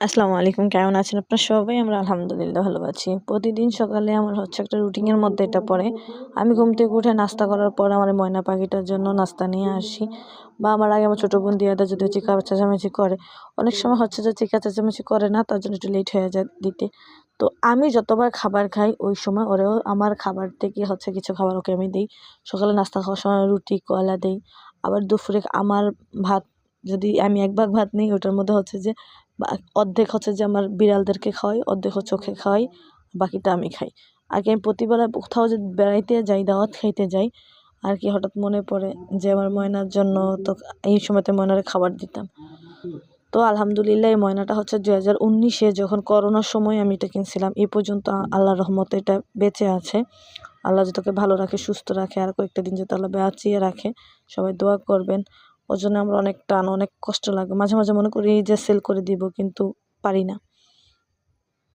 আসসালামু আলাইকুম। কেমন আছেন আপনারা সবাই? আমরা আলহামদুলিল্লাহ ভালো আছি। প্রতিদিন সকালে আমার হচ্ছে একটা রুটিনের মধ্যে এটা পড়ে। আমি ঘুম থেকে উঠে নাস্তা করার পর আমার এই ময়না পাখিটার জন্য নাস্তা নিয়ে আসি। বা আমার আগে আমার ছোট বোন দিয়াদা যদি চিৎকার চেঁচামেচি করে, অনেক সময় হচ্ছে যে চিৎকার চেঁচামেচি করে না, তার জন্য একটু লেট হয়ে যায় দিতে। তো আমি যতবার খাবার খাই ওই সময় ওরেও আমার খাবার থেকে হচ্ছে কিছু খাবার ওকে আমি দেই। সকালে নাস্তা খাওয়ার সময় রুটি, কলা দেই। আবার দুপুরে আমার ভাত, যদি আমি ১ ভাগ ভাত নেই ওটার মধ্যে হচ্ছে যে বা অর্ধেক হচ্ছে যে আমার বিড়ালদেরকে খাওয়াই, অর্ধেক হচ্ছে ওকে খাওয়াই, বাকিটা আমি খাই। আর কি আমি প্রতিবেলা কোথাও যদি বেড়াইতে যাই, দাওয়াত খাইতে যাই, আর কি হঠাৎ মনে পড়ে যে আমার ময়নার জন্য তো এই সময়তে ময়নারে খাবার দিতাম। তো আলহামদুলিল্লাহ এই ময়নাটা হচ্ছে ২০১৯-এ যখন করোনার সময় আমি এটা কিনছিলাম। এই পর্যন্ত আল্লাহর রহমতে এটা বেঁচে আছে। আল্লাহ যাতে ওকে ভালো রাখে, সুস্থ রাখে, আর কয়েকটা দিন যাতে আল্লাহ বাঁচিয়ে রাখে। সবাই দোয়া করবেন। ওর জন্য আমরা অনেক টান, অনেক কষ্ট লাগে। মাঝে মাঝে মনে করি যে সেল করে দিব, কিন্তু পারি না।